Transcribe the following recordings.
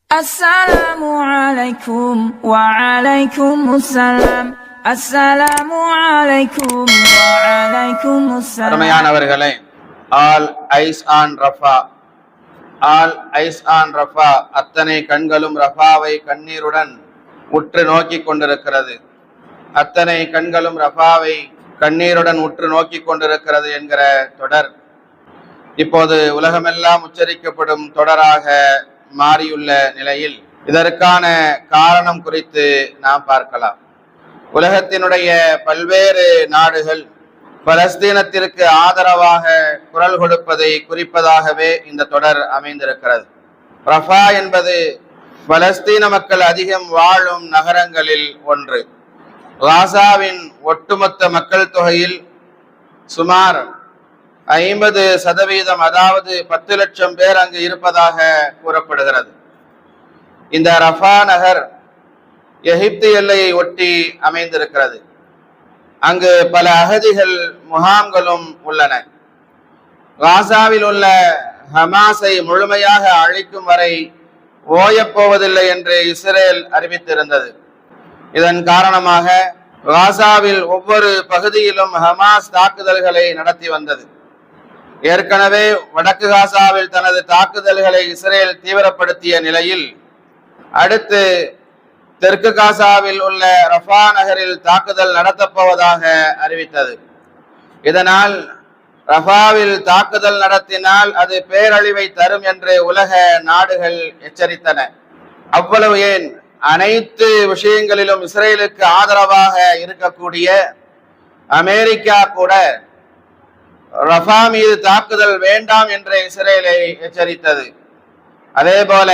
Assalamu alaikum wa alaikum assalam. Assalamu alaikum wa alaikum assalam. அருமையானவர்களே, all eyes on Rafah, all eyes on Rafah, அத்தனை கண்களும் ரஃபாவை கண்ணீருடன் உற்று நோக்கி கொண்டிருக்கிறது. அத்தனை கண்களும் ரஃபாவை கண்ணீருடன் உற்று நோக்கி கொண்டிருக்கிறது என்கிற தொடர் இப்போது உலகமெல்லாம் உச்சரிக்கப்படும் தொடராக மாறியுள்ள நிலையில் இதற்கான காரணம் குறித்து நாம் பார்க்கலாம். உலகத்தினுடைய பல்வேறு நாடுகள் பலஸ்தீனத்திற்கு ஆதரவாக குரல் கொடுப்பதை குறிப்பதாகவே இந்த தொடர் அமைந்திருக்கிறது. ரஃபா என்பது பலஸ்தீன மக்கள் அதிகம் வாழும் நகரங்களில் ஒன்று. காசாவின் ஒட்டுமொத்த மக்கள் தொகையில் சுமார் 50%, அதாவது 10 லட்சம் பேர் அங்கு இருப்பதாக கூறப்படுகிறது. இந்த ரஃபா நகர் எகிப்து எல்லையை ஒட்டி அமைந்திருக்கிறது. அங்கு பல அகதிகள் முகாம்களும் உள்ளன. காசாவில் உள்ள ஹமாஸை முழுமையாக அழிக்கும் வரை ஓயப்போவதில்லை என்று இஸ்ரேல் அறிவித்திருந்தது. இதன் காரணமாக காசாவில் ஒவ்வொரு பகுதியிலும் ஹமாஸ் தாக்குதல்களை நடத்தி வந்தது. ஏற்கனவே வடக்கு காசாவில் தனது தாக்குதல்களை இஸ்ரேல் தீவிரப்படுத்திய நிலையில் அடுத்து தெற்கு காசாவில் உள்ள ரஃபா நகரில் தாக்குதல் நடத்தப்போவதாக அறிவித்தது. இதனால் ரஃபாவில் தாக்குதல் நடத்தினால் அது பேரழிவை தரும் என்று உலக நாடுகள் எச்சரித்தன. அவ்வளவு ஏன், அனைத்து விஷயங்களிலும் இஸ்ரேலுக்கு ஆதரவாக இருக்கக்கூடிய அமெரிக்கா கூட ரஃபா மீது தாக்குதல் வேண்டாம் என்று இஸ்ரேலை எச்சரித்தது. அதே போல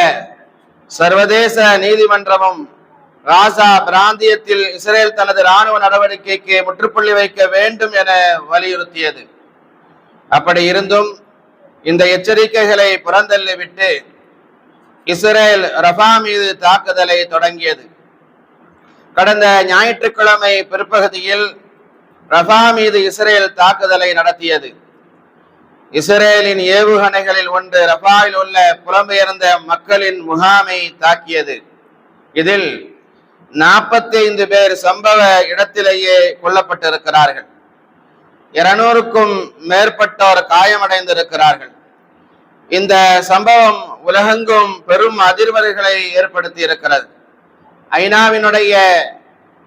சர்வதேச நீதிமன்றமும் காசா பிராந்தியத்தில் இஸ்ரேல் தனது இராணுவ நடவடிக்கைக்கு முற்றுப்புள்ளி வைக்க வேண்டும் என வலியுறுத்தியது. அப்படி இருந்தும் இந்த எச்சரிக்கைகளை புறந்தள்ளிவிட்டு இஸ்ரேல் ரஃபா மீது தாக்குதலை தொடங்கியது. கடந்த ஞாயிற்றுக்கிழமை பிற்பகுதியில் ரஃபா மீது இஸ்ரேல் தாக்குதலை நடத்தியது. இஸ்ரேலின் ஏவுகணைகளில் ஒன்று ரஃபாவில் உள்ள புலம்பெயர்ந்த மக்களின் முகாமை தாக்கியது. இதில் 45 பேர் சம்பவ இடத்திலேயே கொல்லப்பட்டிருக்கிறார்கள். 200க்கும் மேற்பட்டோர் காயமடைந்திருக்கிறார்கள். இந்த சம்பவம் உலகெங்கும் பெரும் அதிர்வலைகளை ஏற்படுத்தி இருக்கிறது. ஐநாவினுடைய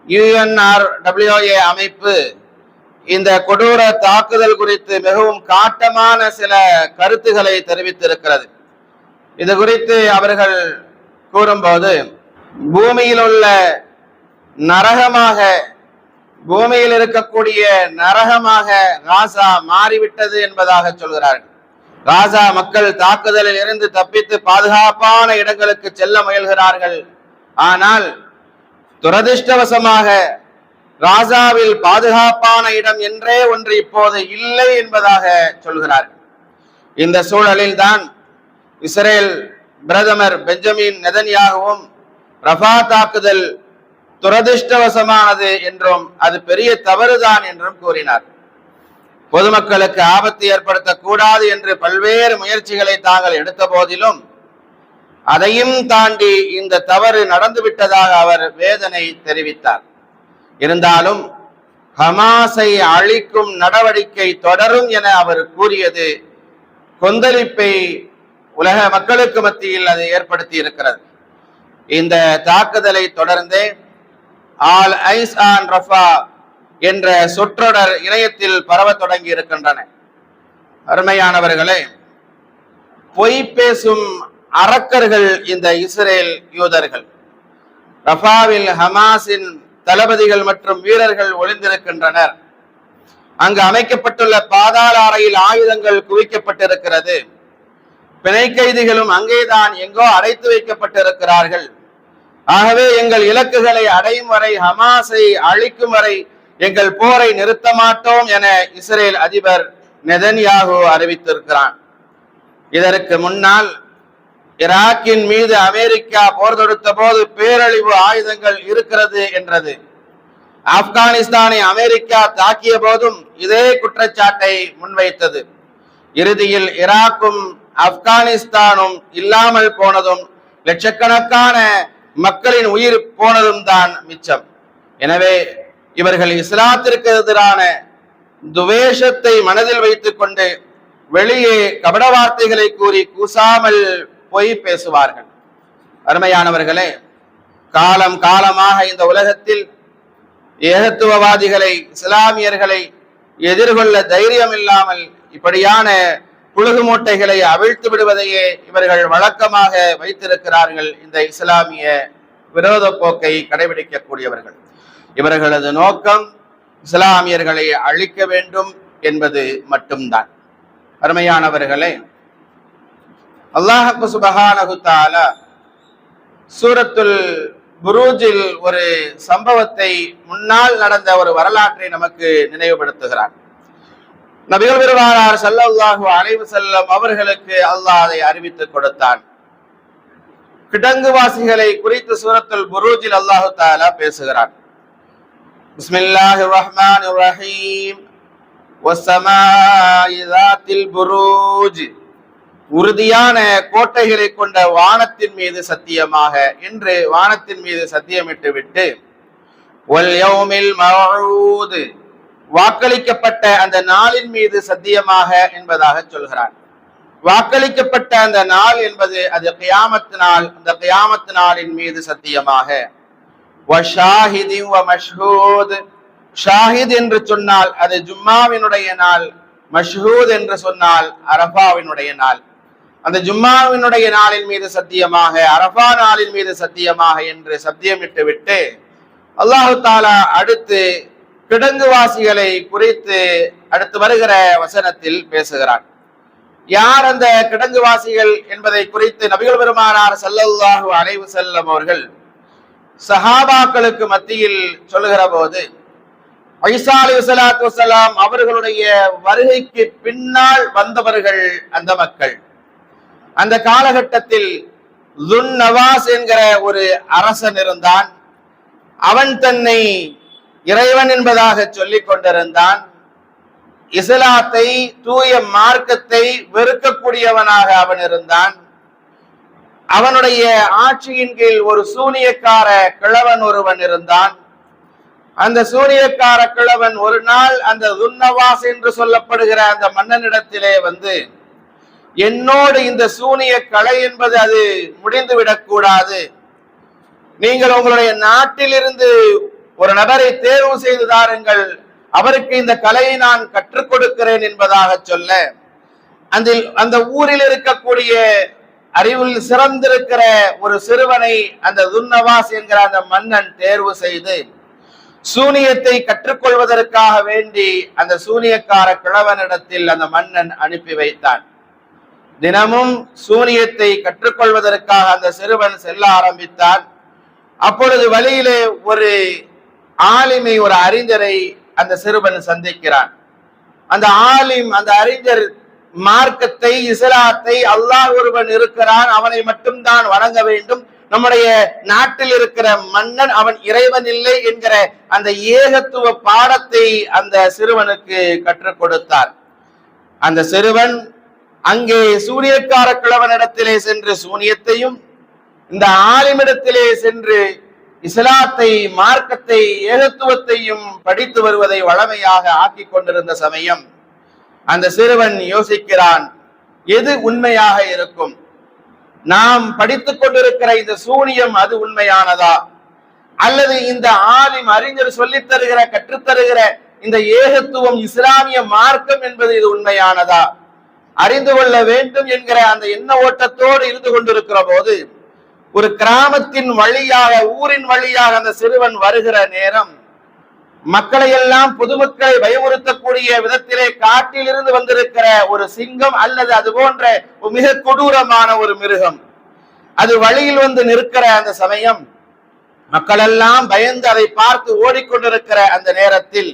UNRWA அமைப்பு இந்த கொடூர தாக்குதல் குறித்து மிகவும் காட்டமான சில கருத்துக்களை தெரிவித்திருக்கிறது. இது குறித்து அவர்கள் கூறும்போது, பூமியில் உள்ள நரகமாக, பூமியில் இருக்கக்கூடிய நரகமாக காசா மாறிவிட்டது என்பதாக சொல்கிறார்கள். காசா மக்கள் தாக்குதலில் இருந்து தப்பித்து பாதுகாப்பான இடங்களுக்கு செல்ல முயல்கிறார்கள். ஆனால் துரதிர்ஷ்டவசமாக காசாவில் பாதுகாப்பான இடம் என்றே ஒன்று இப்போது இல்லை என்பதாக சொல்கிறார்கள். இந்த சூழலில் தான் இஸ்ரேல் பிரதமர் பெஞ்சமின் நெதன்யாகுவும் ரஃபா தாக்குதல் துரதிர்ஷ்டவசமானது என்றும் அது பெரிய தவறுதான் என்றும் கூறினார். பொதுமக்களுக்கு ஆபத்து ஏற்படுத்தக்கூடாது என்று பல்வேறு முயற்சிகளை தாங்கள் எடுத்த போதிலும் அதையும் தாண்டி இந்த தவறு நடந்துவிட்டதாக அவர் வேதனை தெரிவித்தார். இருந்தாலும் ஹமாஸை அழிக்கும் நடவடிக்கை தொடரும் என அவர் கூறியது கொந்தளிப்பை உலக மக்களுக்கு மத்தியில் அது ஏற்படுத்தி இருக்கிறது. இந்த தாக்குதலை தொடர்ந்து ஆல் ஐஸ் ஆன் ரஃபா என்ற சொற்றொடர் இணையத்தில் பரவ தொடங்கி இருக்கின்றன. அருமையானவர்களே, பொய் பேசும் அரக்கர்கள் இந்த இஸ்ரேல் யூதர்கள். ரஃபாவில் ஹமாஸின் தளபதிகள் மற்றும் வீரர்கள் ஒளிந்திருக்கின்றனர். அங்கு அமைக்கப்பட்டுள்ள பாதாள அறையில் ஆயுதங்கள் குவிக்கப்பட்டிருக்கிறது. பிணை கைதிகளும் அங்கேதான் எங்கோ அடைத்து வைக்கப்பட்டிருக்கிறார்கள். ஆகவே எங்கள் இலக்குகளை அடையும் வரை, ஹமாஸை அழிக்கும் வரை எங்கள் போரை நிறுத்த மாட்டோம் என இஸ்ரேல் அதிபர் நெதன்யாகு அறிவித்திருக்கிறான். இதற்கு முன்னால் ஈராக்கின் மீது அமெரிக்கா போர் தொடுத்த போது பேரழிவு ஆயுதங்கள் இருக்கிறது என்றது. ஆப்கானிஸ்தானை அமெரிக்கா தாக்கிய போதும் இதே குற்றச்சாட்டை முன்வைத்தது. இறுதியில் ஈராக்கும் ஆப்கானிஸ்தானும் இல்லாமல் போனதும் லட்சக்கணக்கான மக்களின் உயிர் போனதும் தான் மிச்சம். எனவே இவர்கள் இஸ்லாத்திற்கு எதிரான துவேஷத்தை மனதில் வைத்துக் கொண்டு வெளியே கபட வார்த்தைகளை கூறி கூசாமல் பொய் பேசுவார்கள். அருமையானவர்களே, காலம் காலமாக இந்த உலகத்தில் ஏகத்துவவாதிகளை, இஸ்லாமியர்களை எதிர்கொள்ள தைரியம் இல்லாமல் இப்படியான புழுகு மூட்டைகளை அவிழ்த்து விடுவதையே இவர்கள் வழக்கமாக வைத்திருக்கிறார்கள். இந்த இஸ்லாமிய விரோத போக்கை கடைபிடிக்கக்கூடியவர்கள், இவர்களது நோக்கம் இஸ்லாமியர்களை அழிக்க வேண்டும் என்பது மட்டும்தான். அருமையானவர்களே, அல்லாஹ் சுப்ஹானஹு தஆலா சூரத்துல் புரூஜில் ஒரு சம்பவத்தை, முன்னால் நடந்த ஒரு வரலாற்றை நமக்கு நினைவுபடுத்துகிறார். நபிகள் பெருமானார் ஸல்லல்லாஹு அலைஹி வஸல்லம் அவர்களுக்கு அல்லாஹ் அதை அறிவித்துக் கொடுத்தான். கிடங்குவாசிகளை குறித்து சூரத்துல் புரூஜில் அல்லாஹ் தஆலா பேசுகிறார். பிஸ்மில்லாஹிர் ரஹ்மானிர் ரஹீம். வஸ்ஸமாஇ ஸாத்தில் புரூஜ். உறுதியான கோட்டைகளை கொண்ட வானத்தின் மீது சத்தியமாக என்று வானத்தின் மீது சத்தியமிட்டு விட்டு, வல் யௌமில் மவ்ஊத், வாக்களிக்கப்பட்ட அந்த நாளின் மீது சத்தியமாக என்பதாக சொல்கிறார். வாக்களிக்கப்பட்ட அந்த நாள் என்பது அது கியாமத் நாள். அந்த கியாமத் நாளின் மீது சத்தியமாக. வஷாஹிதின் வமஷ்ஹூத், ஷாஹித் என்று சொன்னால் அது ஜும்மாவினுடைய நாள், மஷ்ஹூத் என்று சொன்னால் அரஃபாவினுடைய நாள். அந்த ஜும்மாவினுடைய நாளின் மீது சத்தியமாக, அரஃபா நாளின் மீது சத்தியமாக என்று சத்தியமிட்டு விட்டு அல்லாஹு தஆலா அடுத்து கிடங்குவாசிகளை குறித்து அடுத்து வருகிற வசனத்தில் பேசுகிறார். யார் அந்த கிடங்குவாசிகள் என்பதை குறித்து நபிகள் பெருமானார் ஸல்லல்லாஹு அலைஹி வஸல்லம் அவர்கள் சஹாபாக்களுக்கு மத்தியில் சொல்லுகிற போது, ஈசா அலைஹிஸ்ஸலாத்து வஸ்ஸலாம் அவர்களுடைய வருகைக்கு பின்னால் வந்தவர்கள் அந்த மக்கள். அந்த காலகட்டத்தில் துன் நவாஸ் என்கிற ஒரு அரசன் இருந்தான். அவன் தன்னை இறைவன் என்பதாக சொல்லிக் கொண்டிருந்தான். இஸ்லாத்தை, தூய மார்க்கத்தை வெறுக்கக்கூடியவனாக அவன் இருந்தான். அவனுடைய ஆட்சியின் கீழ் ஒரு சூனியக்கார கிழவன் ஒருவன் இருந்தான். அந்த சூனியக்கார கிழவன் ஒரு நாள் அந்த துன்னவாஸ் என்று சொல்லப்படுகிற அந்த மன்னனிடத்திலே வந்து, என்னோடு இந்த சூனிய கலை என்பது அது முடிந்துவிடக் கூடாது, நீங்கள் உங்களுடைய நாட்டிலிருந்து ஒரு நபரை தேர்வு செய்து தாருங்கள், அவருக்கு இந்த கலையை நான் கற்றுக் கொடுக்கிறேன் என்பதாக சொல்ல, அந்த ஊரில் இருக்கக்கூடிய அறிவில் சிறந்திருக்கிற ஒரு சிறுவனை அந்த துன்னவாஸ் என்கிற அந்த மன்னன் தேர்வு செய்து சூனியத்தை கற்றுக்கொள்வதற்காக வேண்டி அந்த சூனியக்கார கிழவனிடத்தில் அந்த மன்னன் அனுப்பி வைத்தான். தினமும் சூனியத்தை கற்றுக்கொள்வதற்காக அந்த சிறுவன் செல்ல ஆரம்பித்தான். அப்பொழுது வழியிலே ஒரு ஆலிமை, ஒரு அறிஞரை அந்த சிறுவன் சந்திக்கிறான். அந்த ஆலிம், அந்த அறிஞர் மார்க்கத்தை, இஸ்லாத்தை, அல்லாஹ் ஒருவன் இருக்கிறான், அவனை மட்டும்தான் வணங்க வேண்டும், நம்முடைய நாட்டில் இருக்கிற மன்னன் அவன் இறைவன் இல்லை என்கிற அந்த ஏகத்துவ பாடத்தை அந்த சிறுவனுக்கு கற்றுக் கொடுத்தார். அந்த சிறுவன் அங்கே சூனியக்கார கிழவனிடத்திலே சென்று சூனியத்தையும், இந்த ஆலிமிடத்திலே சென்று இஸ்லாத்தை, மார்க்கத்தை, ஏகத்துவத்தையும் படித்து வருவதை வழமையாக ஆக்கி கொண்டிருந்த சமயம் அந்த சிறுவன் யோசிக்கிறான், எது உண்மையாக இருக்கும்? நாம் படித்துக் கொண்டிருக்கிற இந்த சூனியம் அது உண்மையானதா, அல்லது இந்த ஆலிம் அறிஞர் சொல்லித் தருகிற, கற்றுத்தருகிற இந்த ஏகத்துவம், இஸ்லாமிய மார்க்கம் என்பது இது உண்மையானதா, அறிந்து கொள்ள வேண்டும் என்கிற அந்த எண்ண ஓட்டத்தோடு இருந்து கொண்டிருக்கிற போது ஒரு கிராமத்தின் வழியாக, ஊரின் வழியாக அந்த சிறுவன் வருகிற நேரம் மக்களை எல்லாம், பொதுமக்களை பயமுறுத்தக்கூடிய விதத்திலே காட்டிலிருந்து வந்திருக்கிற ஒரு சிங்கம் அல்லது அது போன்ற மிக கொடூரமான ஒரு மிருகம் அது வழியில் வந்து நிற்கிற அந்த சமயம் மக்கள் எல்லாம் பயந்து அதை பார்த்து ஓடிக்கொண்டிருக்கிற அந்த நேரத்தில்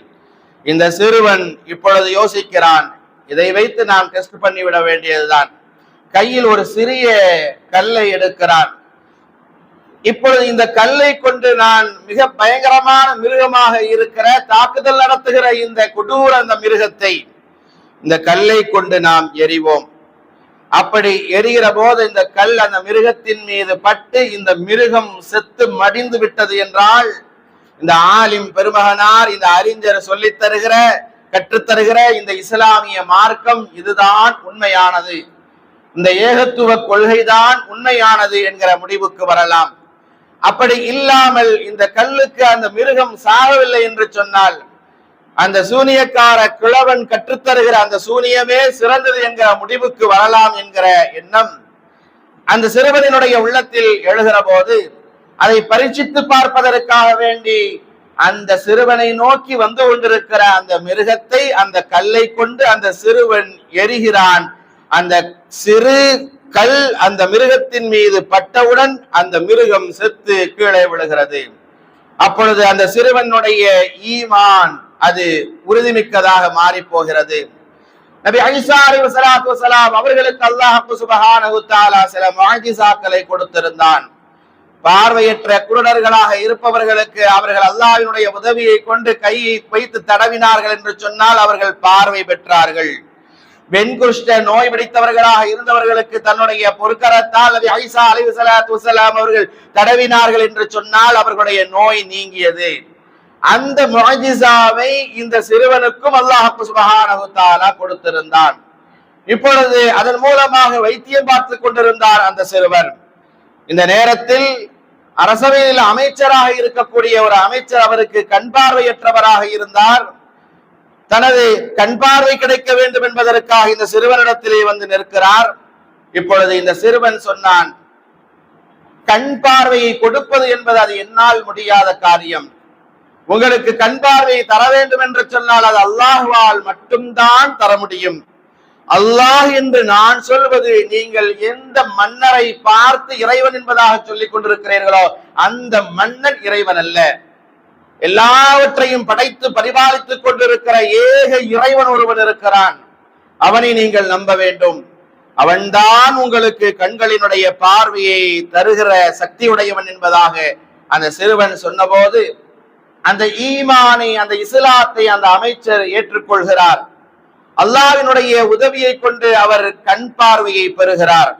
இந்த சிறுவன் இப்பொழுது யோசிக்கிறான், இதை வைத்து நாம் டெஸ்ட் பண்ணிவிட வேண்டியதுதான். கையில் ஒரு சிறிய கல்லை எடுக்கிறான். இப்பொழுது இந்த கல்லை கொண்டு நான் மிக பயங்கரமான மிருகமாக இருக்கிற, தாக்குதல் நடத்துகிற இந்த கொடூர அந்த மிருகத்தை இந்த கல்லை கொண்டு நாம் எறிவோம். அப்படி எரிகிற போது இந்த கல் அந்த மிருகத்தின் மீது பட்டு இந்த மிருகம் செத்து மடிந்து விட்டது என்றால், இந்த ஆலிம் பெருமகனார், இந்த அறிஞர் சொல்லித் தருகிற கற்றுத்தருகிற இந்த இஸ்லாமிய மார்க்கம் இதுதான் உண்மையானது, இந்த ஏகத்துவ கொள்கைதான் உண்மையானது என்கிற முடிவுக்கு வரலாம். அப்படி இல்லாமல் இந்த கல்லுக்கு அந்த மிருகம் சாகவில்லை என்று சொன்னால், அந்த சூனியக்கார கிழவன் கற்றுத்தருகிற அந்த சூனியமே சிறந்தது என்கிற முடிவுக்கு வரலாம் என்கிற எண்ணம் அந்த சிறுவனினுடைய உள்ளத்தில் எழுகிற போது, அதை பரீட்சித்து பார்ப்பதற்காக வேண்டி அந்த சிறுவனை நோக்கி வந்து கொண்டிருக்கிற அந்த மிருகத்தை அந்த கல்லை கொண்டு அந்த சிறுவன் எரிகிறான். அந்த சிறு கல் அந்த மிருகத்தின் மீது பட்டவுடன் அந்த மிருகம் செத்து கீழே விழுகிறது. அப்பொழுது அந்த சிறுவனுடைய ஈமான் அது உறுதிமிக்கதாக மாறி போகிறது. நபி ஈசா அலைஹிஸ்ஸலாத்து வஸலாம் அவர்களுக்கு அல்லாஹ் சுப்ஹானஹு வ தஆலா சில முஅஜிசாக்களை கொடுத்திருந்தான். பார்வையற்ற குருடர்களாக இருப்பவர்களுக்கு அவர்கள் அல்லாஹ்வினுடைய உதவியை கொண்டு கையை வைத்து தடவினார்கள் என்று சொன்னால் அவர்கள் பார்வை பெற்றார்கள். வெண்குஷ்ட நோய் பிடித்தவர்களாக இருந்தவர்களுக்கு தன்னுடைய பொற்கரத்தால் நபி ஈசா அலைஹிஸ்ஸலாத்து வஸலாம் அவர்கள் தடவினார்கள் என்று சொன்னால் அவர்களுடைய நோய் நீங்கியது. அந்த முஅஜிசாவை இந்த சிறுவனுக்கும் அல்லாஹ் சுப்ஹானஹு வ தஆலா கொடுத்திருந்தான். இப்பொழுது அதன் மூலமாக வைத்தியம் பார்த்து கொண்டிருந்தார் அந்த சிறுவன். இந்த நேரத்தில் அரசவையில் அமைச்சராக இருக்கக்கூடிய ஒரு அமைச்சர், அவருக்கு கண் பார்வையற்றவராக இருந்தார். தனது கண் பார்வை கிடைக்க வேண்டும் என்பதற்காக இந்த சிறுவனிடத்திலே வந்து நிற்கிறார். இப்பொழுது இந்த சிறுவன் சொன்னான், கண் பார்வையை கொடுப்பது என்பது அது என்னால் முடியாத காரியம். உங்களுக்கு கண் பார்வையை தர வேண்டும் என்று சொன்னால் அது அல்லாஹ்வால் மட்டும்தான் தர முடியும். அல்லாஹ் என்று நான் சொல்வது, நீங்கள் எந்த மன்னரை பார்த்து இறைவன் என்பதாக சொல்லிக் கொண்டிருக்கிறீர்களோ அந்த மன்னன் இறைவன் அல்ல. எல்லாவற்றையும் படைத்து பரிபாலித்துக் கொண்டிருக்கிற ஏக இறைவன் ஒருவன் இருக்கிறான். அவனை நீங்கள் நம்ப வேண்டும். அவன்தான் உங்களுக்கு கண்களினுடைய பார்வையை தருகிற சக்தியுடையவன் என்பதாக அந்த சிறுவன் சொன்னபோது அந்த ஈமானை, அந்த இஸ்லாத்தை அந்த அமைச்சர் ஏற்றுக்கொள்கிறார். அல்லாஹ்வினுடைய உதவியை கொண்டு அவர் கண் பார்வையை பெறுகிறார்.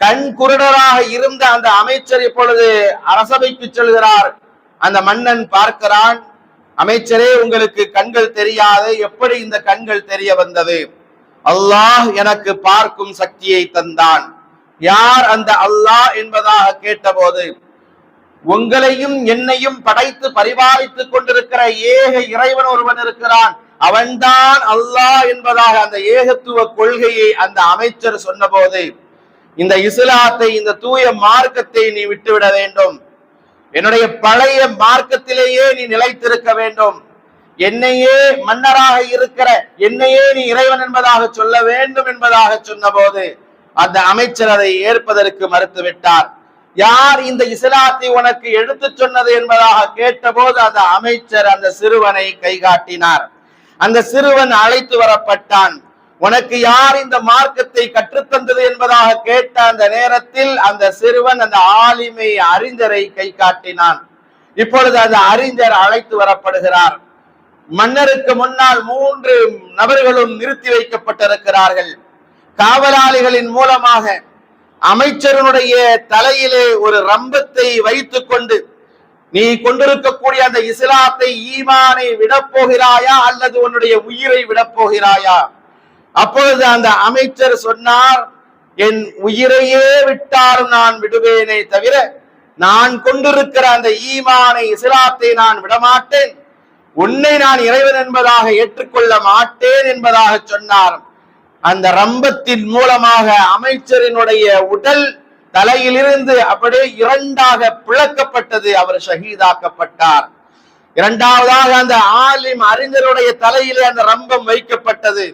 கண் குருடராக இருந்த அந்த அமைச்சர் இப்பொழுது அரசவைக்கு செல்கிறார். அந்த மன்னன் பார்க்கிறான், அமைச்சரே உங்களுக்கு கண்கள் தெரியாது, எப்படி இந்த கண்கள் தெரிய வந்தது? அல்லாஹ் எனக்கு பார்க்கும் சக்தியை தந்தான். யார் அந்த அல்லாஹ் என்பதாக கேட்டபோது, உங்களையும் என்னையும் படைத்து பரிபாலித்துக் கொண்டிருக்கிற ஏக இறைவன் ஒருவன் இருக்கிறான், அவன்தான் அல்லாஹ் என்பதாக அந்த ஏகத்துவ கொள்கையை அந்த அமைச்சர் சொன்னபோது, இந்த இஸ்லாத்தை, இந்த தூய மார்க்கத்தை நீ விட்டுவிட வேண்டும், என்னுடைய பழைய மார்க்கத்திலேயே நீ நிலைத்திருக்க வேண்டும், என்னையே மன்னராக இருக்கிற என்னையே நீ இறைவன் என்பதாக சொல்ல வேண்டும் என்பதாக சொன்னபோது அந்த அமைச்சர் அதை ஏற்பதற்கு மறுத்துவிட்டார். யார் இந்த இஸ்லாத்தை உனக்கு எடுத்து சொன்னது என்பதாக கேட்டபோது அந்த அமைச்சர் அந்த சிறுவனை கை காட்டினார். அந்த சிறுவன் அழைத்து வரப்பட்டான். உனக்கு யார் இந்த மார்க்கத்தை கற்றுத்தந்தது என்பதாக கேட்ட அந்த நேரத்தில் அந்த சிறுவன் அந்த ஆலிமை, அறிஞரை கை காட்டினான். இப்பொழுது அந்த அறிஞர் அழைத்து வரப்படுகிறார். மன்னருக்கு முன்னால் 3 நபர்களும் நிறுத்தி வைக்கப்பட்டிருக்கிறார்கள். காவலாளிகளின் மூலமாக அமைச்சருடைய தலையிலே ஒரு ரம்பத்தை வைத்துக் கொண்டு, நீ கொண்டிருக்கக்கூடிய அந்த இஸ்லாத்தை, ஈமானை விடப்போகிறாயா அல்லது உன்னுடைய உயிரை விடப்போகிறாயா? அப்பொழுது அந்த அமைச்சர் சொன்னார், என் உயிரையே விட்டாலும் நான் விடுவேனே தவிர நான் கொண்டிருக்கிற அந்த ஈமானை, இஸ்லாத்தை நான் விடமாட்டேன், உன்னை நான் இறைவன் என்பதாக ஏற்றுக்கொள்ள மாட்டேன் என்பதாக சொன்னார். அந்த ரம்பத்தின் மூலமாக அமைச்சரினுடைய உடல் தலையிலிருந்து அப்படியே 2ஆக பிளக்கப்பட்டது. அவர் ஷஹீதாக்கப்பட்டார். 2வதாக அந்த ஆலிம், அறிஞருடைய தலையிலே அந்த ரம்பம் வைக்கப்பட்டது.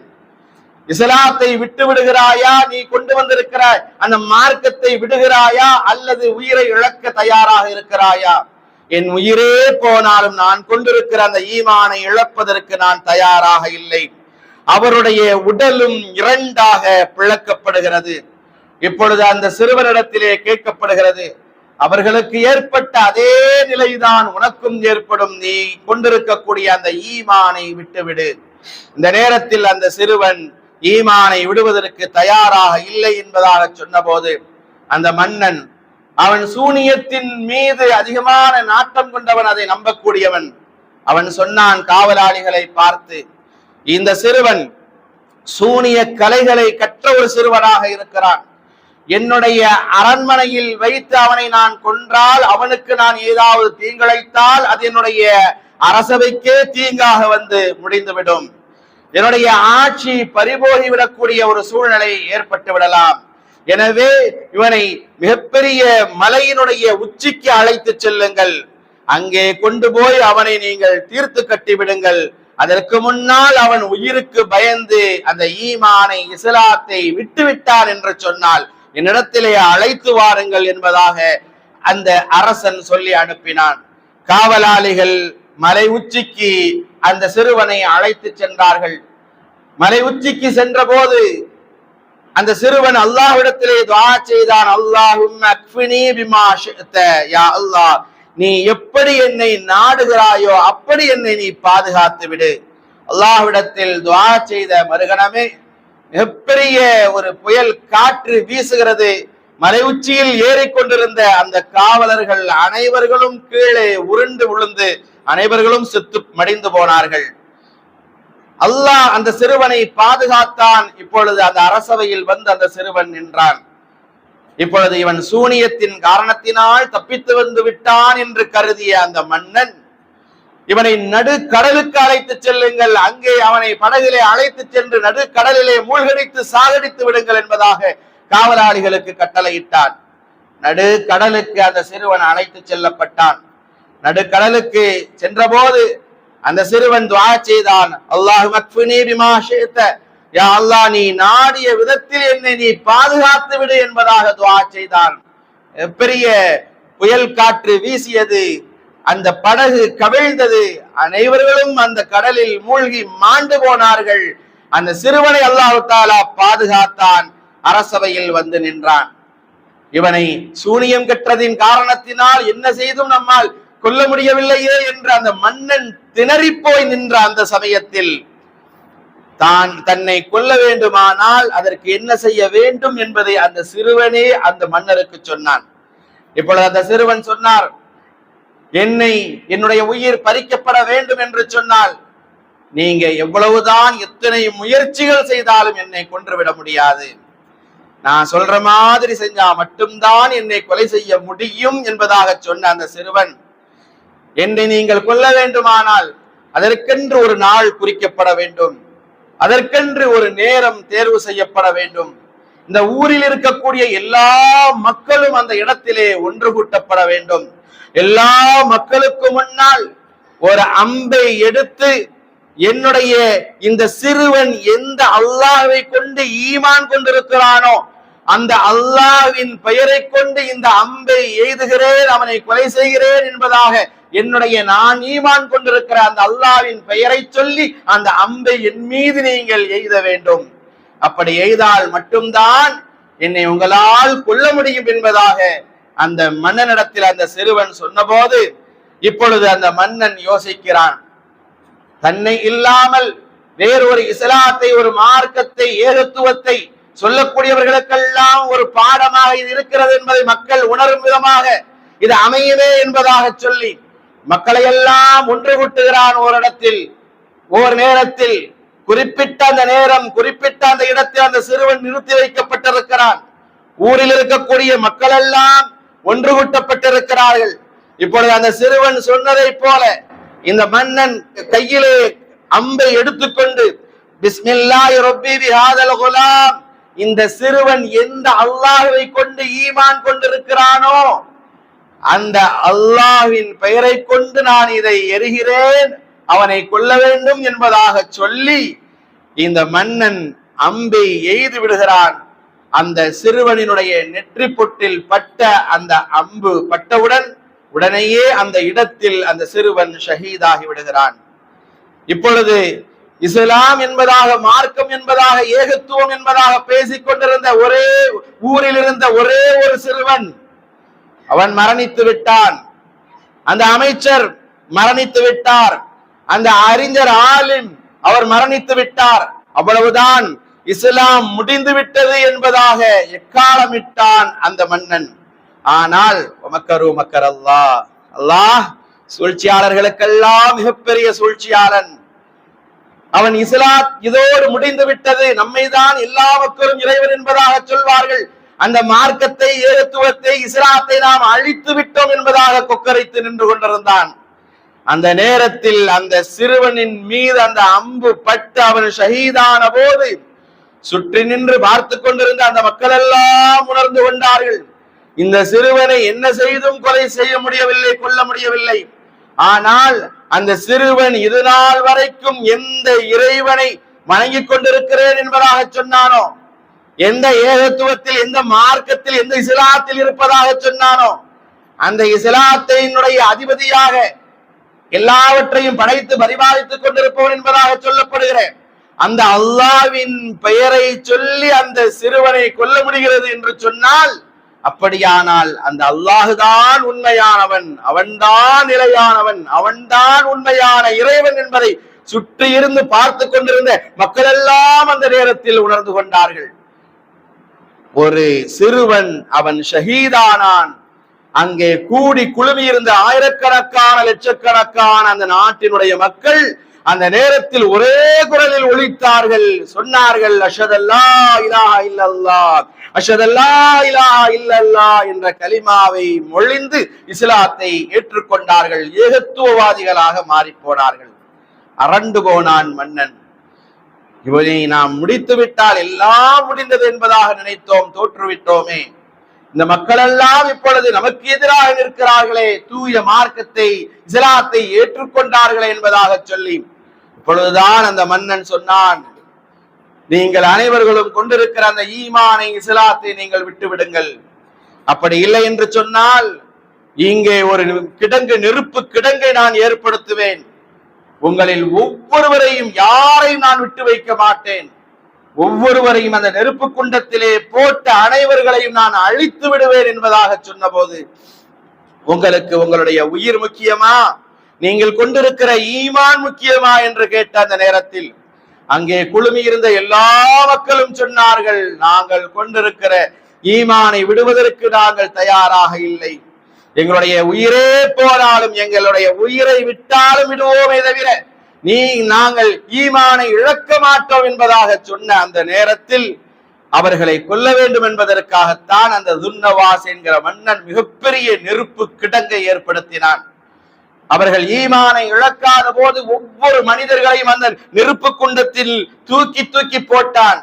இஸ்லாத்தை விட்டு விடுகிறாயா, நீ கொண்டு வந்திருக்கிற அந்த மார்க்கத்தை விடுகிறாயா, அல்லது உயிரை இழக்க தயாராக இருக்கிறாயா? என் உயிரே போனாலும் நான் கொண்டிருக்கிற அந்த ஈமானை இழப்பதற்கு நான் தயாராக இல்லை. அவருடைய உடலும் 2ஆக பிளக்கப்படுகிறது. இப்பொழுது அந்த சிறுவனிடத்திலே கேட்கப்படுகிறது, அவர்களுக்கு ஏற்பட்ட அதே நிலைதான் உனக்கும் ஏற்படும், நீ கொண்டிருக்கக்கூடிய அந்த ஈமானை விட்டுவிடு. இந்த நேரத்தில் அந்த சிறுவன் ஈமானை விடுவதற்கு தயாராக இல்லை என்பதாக சொன்னபோது அந்த மன்னன், அவன் சூனியத்தின் மீது அதிகமான நாட்டம் கொண்டவன், அதை நம்பக்கூடியவன், அவன் சொன்னான் காவலாளிகளை பார்த்து, இந்த சிறுவன் சூனிய கலைகளை கற்ற ஒரு சிறுவனாக இருக்கிறான். என்னுடைய அரண்மனையில் வைத்து அவனை நான் கொன்றால், அவனுக்கு நான் ஏதாவது தீங்கிழைத்தால் அது என்னுடைய அரசவைக்கே தீங்காக வந்து முடிந்துவிடும். என்னுடைய ஆட்சி பறிபோகிவிடக்கூடிய ஒரு சூழ்நிலை ஏற்பட்டு விடலாம். எனவே இவனை மிகப்பெரிய மலையினுடைய உச்சிக்கு அழைத்து செல்லுங்கள். அங்கே கொண்டு போய் அவனை நீங்கள் தீர்த்து கட்டிவிடுங்கள். அதற்கு முன்னால் அவன் உயிருக்கு பயந்து அந்த ஈமானை, இஸ்லாத்தை விட்டுவிட்டான் என்று சொன்னால் என்னிடத்திலே அழைத்து வாருங்கள் என்பதாக அந்த அரசன் சொல்லி அனுப்பினான். காவலாளிகள் மலை உச்சிக்கு அந்த சிறுவனை அழைத்து சென்றார்கள். மலை உச்சிக்கு சென்ற போது அந்த சிறுவன் அல்லாஹ்விடத்திலே துஆ செய்தான். அல்லாஹும்ம அக்ஃபினி பிமா ஷிஅத, யா அல்லாஹ், நீ எப்படி என்னை நாடுகிறாயோ அப்படி என்னை நீ பாதுகாத்து விடு. அல்லாஹ்விடத்தில் துஆ செய்த மறுகணமே மிகப்பெரிய ஒரு புயல் காற்று வீசுகிறது. மலை உச்சியில் ஏறிக்கொண்டிருந்த அந்த காவலர்கள் அனைவர்களும் கீழே உருண்டு விழுந்து அனைவர்களும் செத்து மடிந்து போனார்கள். அல்லாஹ் அந்த சிறுவனை பாதுகாத்தான். இப்பொழுது அந்த அரசவையில் வந்து அந்த சிறுவன் நின்றான். இப்பொழுது இவன் சூனியத்தின் காரணத்தினால் தப்பித்து வந்து விட்டான் என்று கருதிய அந்த மன்னன், இவனை நடு கடலுக்கு அழைத்து செல்லுங்கள், அங்கே அவனை படகிலே அழைத்து சென்று நடு கடலிலே மூழ்கடித்து சாகடித்து விடுங்கள் என்பதாக காவலாளிகளுக்கு கட்டளையிட்டான். நடு கடலுக்கு அந்த சிறுவன் அழைத்து செல்லப்பட்டான். நடு கடலுக்கு சென்ற போது அந்த சிறுவன் துஆ செய்தான். அல்லாஹும்ம அக்ஃபினி பிமா ஷிஅத, யா அல்லாஹ், நீ நாடிய விதத்தில் என்னை நீ பாதுகாத்து விடு என்பதாக துஆ செய்தான். பெரிய புயல் காற்று வீசியது. அந்த படகு கவிழ்ந்தது. அனைவர்களும் அந்த கடலில் மூழ்கி மாண்டு போனார்கள். அந்த சிறுவனை அல்லாஹ் தஆலா பாதுகாத்தான். அரசவையில் வந்து நின்றான். இவனை சூனியம் கற்றதின் காரணத்தினால் என்ன செய்தும் நம்மால் கொல்ல முடியவில்லையே என்று அந்த மன்னன் திணறி போய் நின்ற அந்த சமயத்தில் தான் தன்னை கொல்ல வேண்டுமானால் அதற்கு என்ன செய்ய வேண்டும் என்பதை அந்த சிறுவனே அந்த மன்னருக்கு சொன்னான். இப்பொழுது அந்த சிறுவன் சொன்னார், என்னுடைய உயிர் பறிக்கப்பட வேண்டும் என்று சொன்னால் நீங்க எவ்வளவுதான் எத்தனை முயற்சிகள் செய்தாலும் என்னை கொன்றுவிட முடியாது. நான் சொல்ற மாதிரி செஞ்சா மட்டும்தான் என்னை கொலை செய்ய முடியும் என்பதாக சொன்ன அந்த சிறுவன், என்னை நீங்கள் கொல்ல வேண்டுமானால் அதற்கென்று ஒரு நாள் குறிக்கப்பட வேண்டும், அதற்கென்று ஒரு நேரம் தேர்வு செய்யப்பட வேண்டும். இந்த ஊரில் இருக்கக்கூடிய எல்லா மக்களும் அந்த இடத்திலே ஒன்று கூட்டப்பட வேண்டும். எல்லா மக்களுக்கு முன்னால் ஒரு அம்பை எடுத்து என்னுடைய இந்த சிறுவன் எந்த அல்லாஹ்வை கொண்டு ஈமான் கொண்டிருக்கிறானோ அந்த அல்லாஹ்வின் பெயரை கொண்டு இந்த அம்பை எய்துகிறேன், அவனை கொலை செய்கிறேன் என்பதாக என்னுடைய நான் ஈமான் கொண்டிருக்கிற அந்த அல்லாஹ்வின் பெயரை சொல்லி அந்த அம்பை என் மீது நீங்கள் எய்த வேண்டும். அப்படி எய்தால் மட்டும்தான் என்னை உங்களால் கொல்ல முடியும் என்பதாக அந்த மன்னனிடத்தில் அந்த சிறுவன் சொன்னபோது இப்பொழுது அந்த மன்னன் யோசிக்கிறான், தன்னை இல்லாமல் வேறொரு இஸ்லாத்தை, ஒரு மார்க்கத்தை, ஏகத்துவத்தை சொல்லக்கூடியவர்களுக்கெல்லாம் ஒரு பாடமாக இது இருக்கிறது என்பதை மக்கள் உணரும் விதமாக இது அமையவே என்பதாக சொல்லி மக்களை எல்லாம் ஒன்று கூட்டுகிறான். ஓரிடத்தில் ஓர் நேரத்தில் குறிப்பிட்ட அந்த நேரம், குறிப்பிட்ட அந்த இடத்தில் அந்த சிறுவன் நிறுத்தி வைக்கப்பட்டிருக்கிறான். ஊரில் இருக்கக்கூடிய மக்கள் எல்லாம் ஒன்று கூட்டப்பட்டிருக்கிறார்கள். இப்பொழுது அந்த சிறுவன் சொன்னதை போல இந்த மன்னன் கையிலே அம்பை எடுத்துக்கொண்டு பிஸ்மில்லாஹி ரப்பி பிஹாதல் குலாம், இந்த சிறுவன் எந்த அல்லாஹ்வை கொண்டு ஈமான் கொண்டிருக்கிறானோ அந்த அல்லாஹ்வின் பெயரை கொண்டு நான் இதை எறிகிறேன், அவனை கொல்ல வேண்டும் என்பதாக சொல்லி இந்த மன்னன் அம்பை எய்து விடுகிறான். அந்த சிறுவனினுடைய நெற்றி பொட்டில் பட்ட அந்த அம்பு பட்டவுடன் உடனேயே அந்த இடத்தில் அந்த சிறுவன் ஷஹீதாகி விடுகிறான். இப்பொழுது இஸ்லாம் என்பதாக, மார்க்கம் என்பதாக, ஏகத்துவம் என்பதாக பேசிக் கொண்டிருந்த ஒரே ஊரில் இருந்த ஒரே ஒரு சிறுவன் அவன் மரணித்து விட்டான். அந்த அமைச்சர் மரணித்து விட்டார். அந்த அறிஞர் ஆலிம் அவர் மரணித்து விட்டார். அவ்வளவுதான். இஸ்லாம் முடிந்து விட்டது என்பதாக எக்காலமிட்டான் அந்த மன்னன். ஆனால் மக்கரு மக்கர் அல்லாஹ், அல்லாஹ் சூழ்ச்சியாளர்களுக்கெல்லாம் மிகப்பெரிய சூழ்ச்சியாளன். அவன் இஸ்லாம் இதோடு முடிந்து விட்டது, நம்மைதான் எல்லா மக்களும் இறைவன் என்பதாக சொல்வார்கள், அந்த மார்க்கத்தை, ஏகத்துவத்தை, இஸ்லாத்தை நாம் அழித்து விட்டோம் என்பதாக கொக்கரைத்து நின்று கொண்டிருந்தான். அந்த நேரத்தில் அந்த சிறுவனின் மீது அந்த அம்பு பட்டு அவன் ஷஹீதான போது சுற்றி நின்று பார்த்து கொண்டிருந்த அந்த மக்கள் எல்லாம் உணர்ந்து கொண்டார்கள், இந்த சிறுவனை என்ன செய்தும் கொலை செய்ய முடியவில்லை, கொல்ல முடியவில்லை. ஆனால் அந்த சிறுவன் இது நாள் வரைக்கும் எந்த இறைவனை வணங்கிக் கொண்டிருக்கிறேன் என்பதாக சொன்னானோ, எந்த ஏகத்துவத்தில், எந்த மார்க்கத்தில், எந்த இஸ்லாத்தில் இருப்பதாக சொன்னானோ, அந்த இஸ்லாத்தினுடைய அதிபதியாக எல்லாவற்றையும் படைத்து பரிபாலித்துக் கொண்டிருப்பவன் என்பதாக சொல்லப்படுகிற அந்த அல்லாஹ்வின் பெயரை சொல்லி அந்த சிறுவனை கொல்ல முடிகிறது என்று சொன்னால், அப்படியானால் அந்த அல்லாஹுதான் உண்மையானவன், அவன்தான் நிலையானவன், அவன்தான் உண்மையான இறைவன் என்பதை சுற்றி இருந்து பார்த்து கொண்டிருந்த மக்கள் எல்லாம் அந்த நேரத்தில் உணர்ந்து கொண்டார்கள். ஒரு சிறுவன் அவன் ஷஹீதானான். அங்கே கூடி குழுமி இருந்த ஆயிரக்கணக்கான லட்சக்கணக்கான அந்த நாட்டினுடைய மக்கள் அந்த நேரத்தில் ஒரே குரலில் ஒலித்தார்கள், சொன்னார்கள், அஷ்ஹதல்லா இலாஹ இல்லல்லாஹ், அஷ்ஹதல்லா இலாஹ இல்லல்லாஹ் என்ற கலிமாவை மொழிந்து இஸ்லாத்தை ஏற்றுக்கொண்டார்கள். ஏகத்துவவாதிகளாக மாறி போனார்கள். அரண்டு போனான் மன்னன். இவனை நாம் முடித்து விட்டால் எல்லாம் முடிந்தது என்பதாக நினைத்தோம், தோற்றுவிட்டோமே. இந்த மக்கள் எல்லாம் இப்பொழுது நமக்கு எதிராக நிற்கிறார்களே, தூய மார்க்கத்தை, இஸ்லாத்தை ஏற்றுக்கொண்டார்களே என்பதாக சொல்லி இப்பொழுதுதான் அந்த மன்னன் சொன்னான், நீங்கள் அனைவர்களும் கொண்டிருக்கிற அந்த ஈமானை, இஸ்லாத்தை நீங்கள் விட்டு விடுங்கள். அப்படி இல்லை என்று சொன்னால் இங்கே ஒரு கிடங்கு, நெருப்பு கிடங்கை நான் ஏற்படுத்துவேன். உங்களில் ஒவ்வொருவரையும், யாரையும் நான் விட்டு வைக்க மாட்டேன். ஒவ்வொருவரையும் அந்த நெருப்பு குண்டத்திலே போட்ட அனைவர்களையும் நான் அழித்து விடுவேன் என்பதாக சொன்ன போது, உங்களுக்கு உங்களுடைய உயிர் முக்கியமா, நீங்கள் கொண்டிருக்கிற ஈமான் முக்கியமா என்று கேட்ட அந்த நேரத்தில் அங்கே குழுமி இருந்த எல்லா மக்களும் சொன்னார்கள், நாங்கள் கொண்டிருக்கிற ஈமானை விடுவதற்கு நாங்கள் தயாராக இல்லை. எங்களுடைய உயிரே போனாலும், எங்களுடைய உயிரை விட்டாலும் விடுவோமே தவிர நாங்கள் ஈமானை இழக்க மாட்டோம் என்பதாக சொன்ன அந்த நேரத்தில் அவர்களை கொல்ல வேண்டும் என்பதற்காகத்தான் அந்த துன்னவாஸ் என்கிற மன்னன் மிகப்பெரிய நெருப்பு கிடங்கை ஏற்படுத்தினான். அவர்கள் ஈமானை இழக்காத போது ஒவ்வொரு மனிதர்களையும் அந்த நெருப்பு குண்டத்தில் தூக்கி தூக்கி போட்டான்.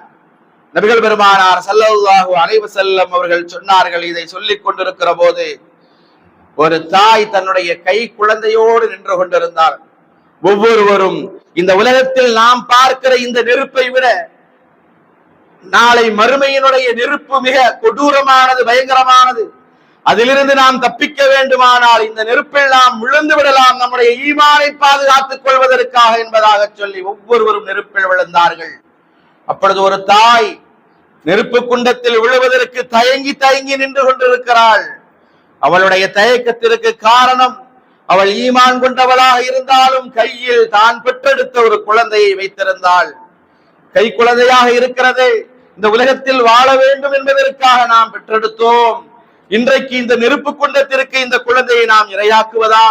நபிகள் பெருமானார் ஸல்லல்லாஹு அலைஹி வஸல்லம் அவர்கள் சொன்னார்கள், இதை சொல்லிக் கொண்டிருக்கிற போது ஒரு தாய் தன்னுடைய கை குழந்தையோடு நின்று கொண்டிருந்தார். ஒவ்வொருவரும் இந்த உலகத்தில் நாம் பார்க்கிற இந்த நெருப்பை விட நாளை மறுமையினுடைய நெருப்பு மிக கொடூரமானது, பயங்கரமானது. அதிலிருந்து நாம் தப்பிக்க வேண்டுமானால் இந்த நெருப்பில் நாம் விழுந்து விடலாம், நம்முடைய ஈமானை பாதுகாத்துக் கொள்வதற்காக என்பதாக சொல்லி ஒவ்வொருவரும் நெருப்பில் விழுந்தார்கள். அப்பொழுது ஒரு தாய் நெருப்பு குண்டத்தில் விழுவதற்கு தயங்கி தயங்கி நின்று கொண்டிருக்கிறாள். அவளுடைய தயக்கத்திற்கு காரணம், அவள் ஈமான் கொண்டவளாக இருந்தாலும் கையில் தான் பெற்றெடுத்த ஒரு குழந்தையை வைத்திருந்தாள். கை குழந்தையாக இருக்கிறது. இந்த உலகத்தில் வாழ வேண்டும் என்பதற்காக நாம் பெற்றெடுத்தோம். இன்றைக்கு இந்த நெருப்பு குண்டத்திற்கு இந்த குழந்தையை நாம் இரையாக்குவதா?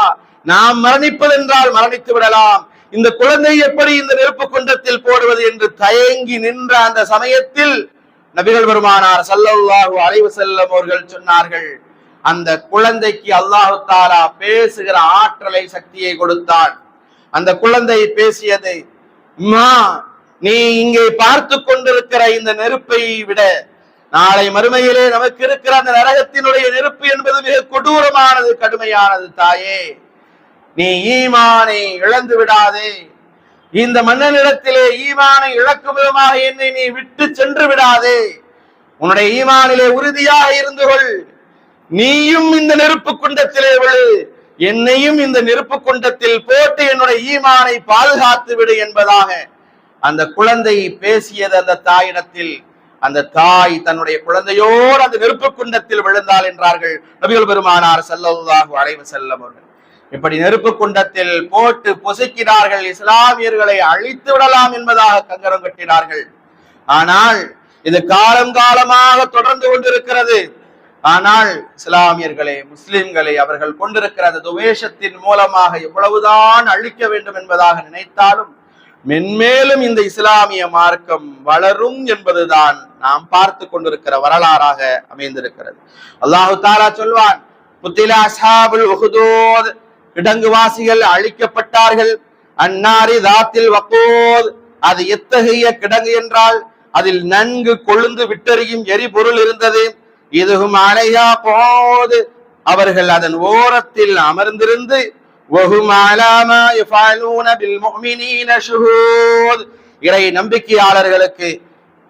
நாம் மரணிப்பதென்றால் மரணித்து விடலாம், இந்த குழந்தை எப்படி இந்த நெருப்பு குண்டத்தில் போடுவது என்று தயங்கி நின்ற அந்த சமயத்தில் நபிகள் பெருமானார் ஸல்லல்லாஹு அலைஹி வஸல்லம் அவர்கள் சொன்னார்கள், அந்த குழந்தைக்கு அல்லாஹு தஆலா பேசுகிற ஆற்றலை, சக்தியை கொடுத்தான். அந்த குழந்தை பேசியது, அம்மா, நீ இங்கே பார்த்து கொண்டிருக்கிற இந்த நெருப்பை விட நாளை மறுமையிலே நமக்கு இருக்கிற அந்த நரகத்தினுடைய நெருப்பு என்பது மிக கொடூரமானது, கடுமையானது. தாயே, நீ ஈமானை இழந்து விடாதே. இந்த மன்னனிடத்திலே ஈமானை இழக்கும் விதமாக என்னை நீ விட்டு சென்று விடாதே. உன்னுடைய ஈமானிலே உறுதியாக இருந்து கொள். நீயும் இந்த நெருப்பு குண்டத்திலே விழு, என்னையும் இந்த நெருப்பு குண்டத்தில் போட்டு என்னுடைய ஈமானை பாதுகாத்து விடு என்பதாக அந்த குழந்தை பேசியது. அந்த தாயிடத்தில் அந்த தாய் தன்னுடைய குழந்தையோடு அந்த நெருப்பு குண்டத்தில் விழுந்தாள் என்றார்கள் நபிகள் பெருமானார் ஸல்லல்லாஹு அலைஹி வஸல்லம் அவர்கள். இப்படி நெருப்பு குண்டத்தில் போட்டு பொசுக்கினார்கள். இஸ்லாமியர்களை அழித்து விடலாம் என்பதாக கங்கரம் கட்டினார்கள். ஆனால் இது காலம் காலமாக தொடர்ந்து கொண்டிருக்கிறது. ஆனால் இஸ்லாமியர்களே, முஸ்லிம்களை அவர்கள் கொண்டிருக்கிற அந்த துவேஷத்தின் மூலமாக எவ்வளவுதான் அழிக்க வேண்டும் என்பதாக நினைத்தாலும் மென்மேலும் இந்த இஸ்லாமிய மார்க்கம் வளரும் என்பதுதான் நாம் பார்த்து கொண்டிருக்கிற வரலாறாக அமைந்திருக்கிறது. அல்லாஹு தஆலா சொல்வான், குத்தில அஸ்ஹாபுல் உஹுதூத், கிடங்குவாசிகள் அழிக்கப்பட்டார்கள். அன்னாரி தாத்தில் வகூத், அது எத்தகைய கிடங்கு என்றால் அதில் நன்கு கொழுந்து விட்டெறியும் எரிபொருள் இருந்தது. இதுவும் அலையா போது, அவர்கள் அதன் ஓரத்தில் அமர்ந்திருந்து இறை நம்பிக்கையாளர்களுக்கு,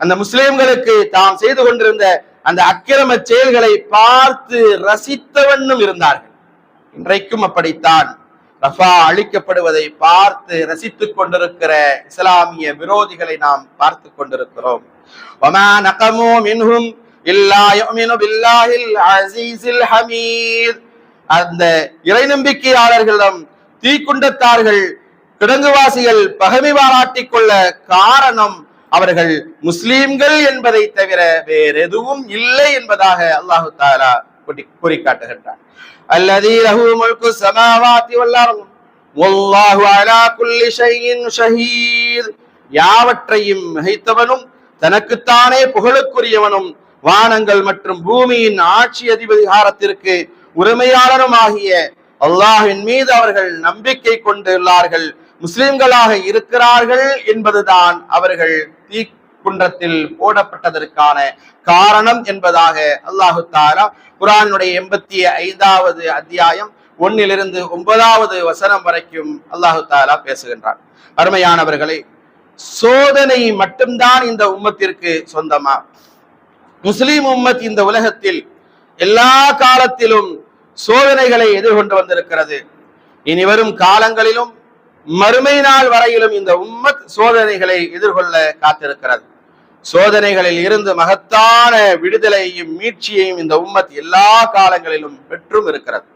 அந்த முஸ்லிம்களுக்கு தாம் செய்து கொண்டிருந்த அந்த அக்கிரம செயல்களை பார்த்து ரசித்தவண்ணும் இருந்தார்கள். இன்றைக்கும் அப்படித்தான். ரஃபா அழிக்கப்படுவதை பார்த்து ரசித்துக் கொண்டிருக்கிற இஸ்லாமிய விரோதிகளை நாம் பார்த்து கொண்டிருக்கிறோம். வமா நகமு மின்ஹும் இல்லா யுமினு பில்லாஹில் அஸீஸில் ஹமீத். அந்த இறை நம்பிக்கையாளர்களிடம் தீக்குண்டத்தார்கள், கிடங்குவாசிகள் பகைமை பாராட்டிக் கொள்ள காரணம் அவர்கள் முஸ்லிம்கள் என்பதை தவிர வேற எதுவும் இல்லை என்பதாக அல்லாஹு தஆலா கூறி காட்டுகின்றார். அல்லதீ லஹு முல்கு ஸமாவாதி வல் அர்த் வல்லாஹு அலா குல்லி ஷைஇன் ஷஹீத். யாவற்றையும் மிகைத்தவனும் தனக்குத்தானே புகழுக்குரியவனும் வானங்கள் மற்றும் பூமியின் ஆட்சி அதிகாரத்திற்கு உரிமையாளருமாகிய அல்லாஹ்வின் மீது அவர்கள் நம்பிக்கை கொண்டுள்ளார்கள், முஸ்லிம்களாக இருக்கிறார்கள் என்பதுதான் அவர்கள் தீக்குண்டத்தில் போடப்பட்டதற்கான காரணம் என்பதாக அல்லாஹு தஆலா குர்ஆனுடைய 85வது அத்தியாயம் 1 to 9 வரைக்கும் அல்லாஹு தஆலா பேசுகின்றார். அருமையானவர்களே, சோதனை மட்டும்தான் இந்த உம்மத்திற்கு சொந்தமா? முஸ்லிம் உம்மத் இந்த உலகத்தில் எல்லா காலத்திலும் சோதனைகளை எதிர்கொண்டு வந்திருக்கிறது. இனி வரும் காலங்களிலும் மறுமை நாள் வரையிலும் இந்த உம்மத் சோதனைகளை எதிர்கொள்ள காத்திருக்கிறது. சோதனைகளில் இருந்து மகத்தான விடுதலையையும் மீட்சியையும் இந்த உம்மத் எல்லா காலங்களிலும் பெற்றும் இருக்கிறது.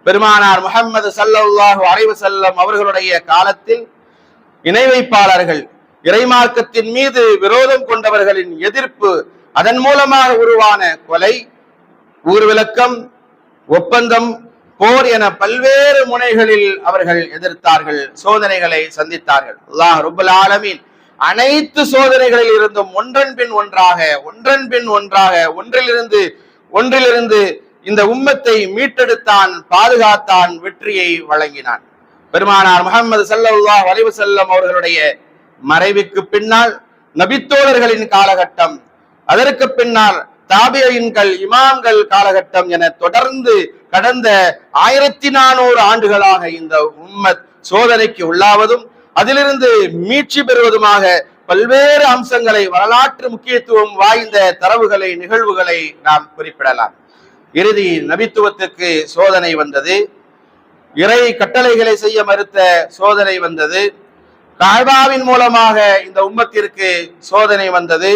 பெருமானார் முஹம்மது ஸல்லல்லாஹு அலைஹி வஸல்லம் அவர்களுடைய காலத்தில் இணை வைப்பாளர்கள், இறைமார்க்கத்தின் மீது விரோதம் கொண்டவர்களின் எதிர்ப்பு, அதன் மூலமாக உருவான கொலை, ஊர்விளக்கம், ஒப்பந்தம், போர் என பல்வேறு முனைகளில் அவர்கள் எதிர்த்தார்கள், சோதனைகளை சந்தித்தார்கள். அல்லாஹ் ரப்பல் ஆலமீன் அனைத்து சோதனைகளில் இருந்தும் ஒன்றன் பின் ஒன்றாக ஒன்றிலிருந்து இந்த உம்மத்தை மீட்டெடுத்தான், பாதுகாத்தான், வெற்றியை வழங்கினான். பெருமானார் முஹம்மது ஸல்லல்லாஹு அலைஹி வஸல்லம் அவர்களுடைய மறைவுக்கு பின்னால் நபித்தோழர்களின் காலகட்டம், அதற்கு பின்னால் தாபியீன்கள், இமாம்கள் காலகட்டம் என தொடர்ந்து கடந்த 1400 ஆண்டுகளாக இந்த உம்மத் சோதனைக்கு உள்ளாவதும் அதிலிருந்து மீட்சி பெறுவதுமாக பல்வேறு அம்சங்களை, வரலாற்று முக்கியத்துவம் வாய்ந்த தரவுகளை, நிகழ்வுகளை நாம் குறிப்பிடலாம். இறுதி நபித்துவத்துக்கு சோதனை வந்தது, இறை கட்டளைகளை செய்ய மறுத்த சோதனை வந்தது, கஅபாவின் மூலமாக இந்த உம்மத்திற்கு சோதனை வந்தது,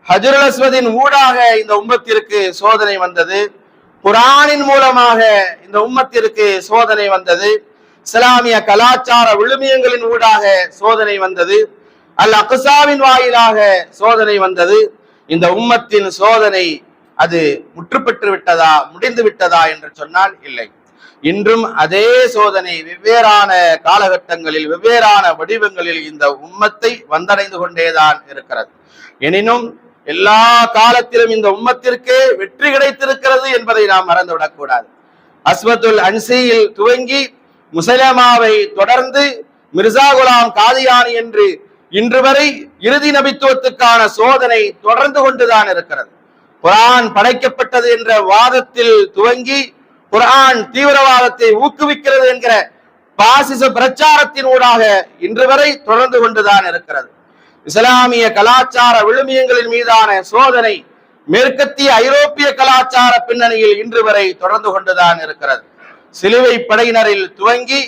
ஹஜ்ருல் அஸ்வதின் ஊடாக இந்த உம்மத்திற்கு சோதனை வந்தது, குர்ஆனின் மூலமாக இந்த உம்மத்திற்கு சோதனை வந்தது, இஸ்லாமிய கலாச்சார விழுமியங்களின் ஊடாக சோதனை வந்தது, அல் அக்ஸாவின் வாயிலாக சோதனை வந்தது. இந்த உம்மத்தின் சோதனை அது முற்றுப்பெற்று விட்டதா, முடிந்து விட்டதா என்று சொன்னால் இல்லை. இன்றும் அதே சோதனை வெவ்வேறான காலகட்டங்களில், வெவ்வேறான வடிவங்களில் இந்த உம்மத்தை வந்தடைந்து கொண்டேதான் இருக்கிறது. எனினும் எல்லா காலத்திலும் இந்த உம்மத்திற்கு வெற்றி கிடைத்திருக்கிறது என்பதை நாம் மறந்துவிடக் கூடாது. அஸ்வத்துல் அன்சியில் துவங்கி முஸலமாவை தொடர்ந்து மிர்சா குலாம் காதியானி என்று இன்று வரை இறுதி நபித்துவத்துக்கான சோதனை தொடர்ந்து கொண்டுதான் இருக்கிறது. குர்ஆன் படைக்கப்பட்டது என்ற வாதத்தில் துவங்கி குர்ஆன் தீவிரவாதத்தை ஊக்குவிக்கிறது என்கிற பாசிச பிரச்சாரத்தின் ஊடாக இன்று வரை தொடர்ந்து கொண்டுதான் இருக்கிறது. இஸ்லாமிய கலாச்சார விழுமியங்களின் மீதான சோதனை மேற்கத்திய ஐரோப்பிய கலாச்சார பின்னணியில் இன்று வரை தொடர்ந்து கொண்டுதான் இருக்கிறது. சிலுவை படையினரில் துவங்கி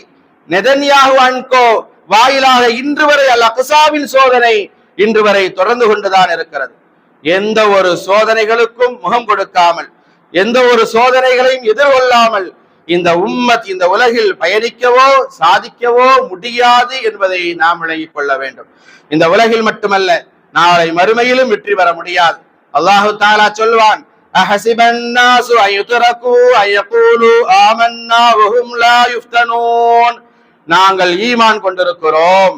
நெதன்யாஹு அன்கோ வாயிலாக இன்று வரை அல் அக்ஸாவின் சோதனை இன்று வரை தொடர்ந்து கொண்டுதான் இருக்கிறது. எந்த ஒரு சோதனைகளுக்கும் முகம் கொடுக்காமல், எந்த ஒரு சோதனைகளையும் எதிர்கொள்ளாமல் இந்த உம்மத் இந்த உலகில் பயணிக்கவோ சாதிக்கவோ முடியாது என்பதை நாம் விளங்கிக் கொள்ள வேண்டும். இந்த உலகில் மட்டுமல்ல, நாளை மறுமையிலும் வெற்றி பெற முடியாது. அல்லாஹு தஆலா சொல்வான், அஹஸிபன் நாஸு அய்யுத்ரகு அய்யகூலு ஆமன்னா வஹும் லா யுஃப்தனூன், நாங்கள் ஈமான் கொண்டிருக்கிறோம்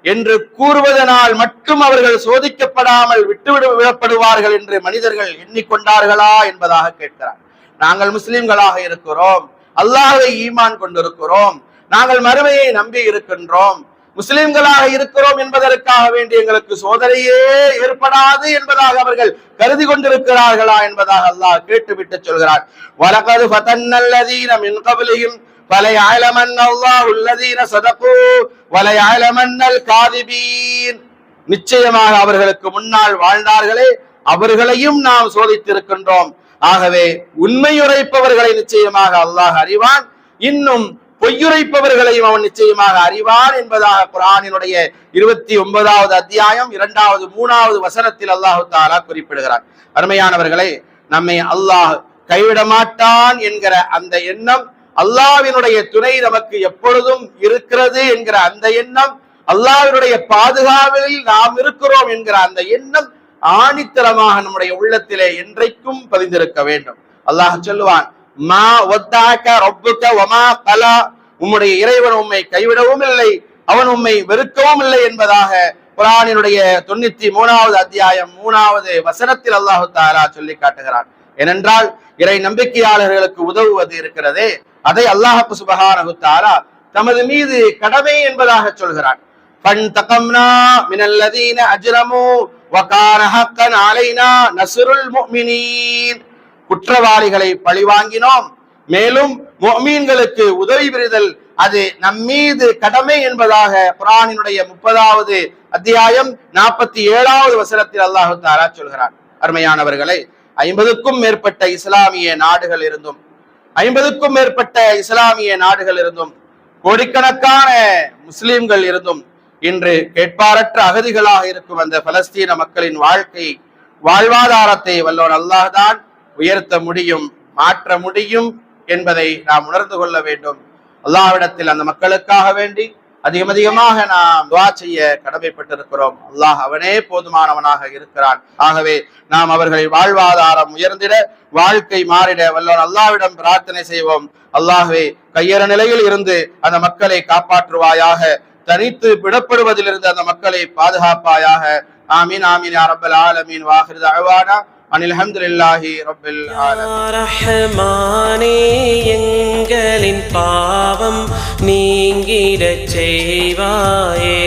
என்று கூறுவதனால் மட்டும் அவர்கள் சோதிக்கப்படாமல் விடப்படுவார்கள் என்று மனிதர்கள் எண்ணிக்கொண்டார்களா என்பதாக கேட்கிறார். நாங்கள் முஸ்லிம்களாக இருக்கிறோம், அல்லாஹ்வை ஈமான் கொண்டிருக்கிறோம், நாங்கள் மறுமையை நம்பி இருக்கின்றோம், முஸ்லிம்களாக இருக்கிறோம் என்பதற்காக வேண்டி எங்களுக்கு சோதனையே ஏற்படாது என்பதாக அவர்கள் கருதி கொண்டிருக்கிறார்களா என்பதாக அல்லாஹ் கேட்டுவிட்டு சொல்கிறார். வலகது ஃபதன்னல்லதீன மின் கப்லிஹிம் ஃபலயஅலமன்ன அல்லாஹு அல்லதீன ஸதகு வலயஅலமன்னல் காதிபீன், நிச்சயமாக அவர்களுக்கு முன்னால் வாழ்ந்தார்களே அவர்களையும் நாம் சோதித்திருக்கின்றோம். ஆகவே உண்மையுரைப்பவர்களை நிச்சயமாக அல்லாஹ் அறிவான், இன்னும் பொய்யுரைப்பவர்களையும் அவன் நிச்சயமாக அறிவான் என்பதாக குர்ஆனினுடைய 29வது அத்தியாயம் 2வது 3வது வசனத்தில் அல்லாஹு தஆலா குறிப்பிடுகிறார். அருமையானவர்களே, நம்மை அல்லாஹ் கைவிட மாட்டான் என்கிற அந்த எண்ணம், அல்லாஹ்வினுடைய துணை நமக்கு எப்பொழுதும் இருக்கிறது என்கிற அந்த எண்ணம், அல்லாஹ்வினுடைய பாதுகாவலில் நாம் இருக்கிறோம் என்கிற அந்த எண்ணம் ஆணித்தரமாக நம்முடைய உள்ளத்திலே என்றைக்கும் பதிந்திருக்க வேண்டும். அல்லாஹ் சொல்லுவான், மா வத்தாக ரப்புக வமா கலா, உம்முடைய இறைவன் உம்மை கைவிடவும் இல்லை, அவன் உம்மை வெறுக்கவும் இல்லை என்பதாக குர்ஆனினுடைய 93வது அத்தியாயம் 3வது வசனத்தில் அல்லாஹு தஆலா சொல்லி காட்டுகிறான். ஏனென்றால் இறை நம்பிக்கையாளர்களுக்கு உதவுவது இருக்கிறதே, அதை அல்லாஹ் சுப்ஹானஹு தஆலா தமது மீது கடமை என்பதாக சொல்கிறான். ஃபன்தகம்னா மினல்லதீன அஜ்ரமு வகான ஹக்கன் அலைனா நஸ்ருல் முஃமினீன், குற்றவாளிகளை பழிவாங்கினோம், மேலும் முஃமின்களுக்கு உதவி புரிதல் அது நம்மீது கடமை என்பதாக குர்ஆனினுடைய 30வது அத்தியாயம் 47வது வசனத்தில் அல்லாஹ் தஆலா சொல்கிறார். அருமையானவர்களே, 50க்கும் மேற்பட்ட இஸ்லாமிய நாடுகள் இருந்தும் 50க்கும் மேற்பட்ட இஸ்லாமிய நாடுகள் இருந்தும் கோடிக்கணக்கான முஸ்லிம்கள் இருந்தும் இன்று கேட்பாரற்ற அகதிகளாக இருக்கும் அந்த பலஸ்தீன மக்களின் வாழ்வாதாரத்தை வல்லவன் அல்லாஹ் தான் உயர்த்த முடியும், மாற்ற முடியும் என்பதை நாம் உணர்ந்து கொள்ள வேண்டும். அல்லாஹ்விடத்தில் அந்த மக்களுக்காக வேண்டி அதிகமாக நாம் துஆ செய்ய கடமைப்பட்டிருக்கிறோம். அல்லாஹ் அவனே போதுமானவனாக இருக்கிறான். ஆகவே நாம் அவர்களின் வாழ்வாதாரம் உயர்ந்திட, வாழ்க்கை மாறிட வல்லவன் அல்லாஹ்விடம் பிரார்த்தனை செய்வோம். அல்லாஹ்வே, கையற நிலையில் இருந்து அந்த மக்களை காப்பாற்றுவாயாக, தனித்து விடப்படுவதிலிருந்து அந்த மக்களை பாதுகாப்பாயாக. ஆமீன் ஆமீன் யா ரப்பல் ஆலமீன். வாஹிரு தஅவானா அனில் ஹம்துலில்லாஹி ரப்பில் ஆலமீன். ரஹ்மானே, எங்களின் பாவம் நீங்கிடச் செய்வாயே.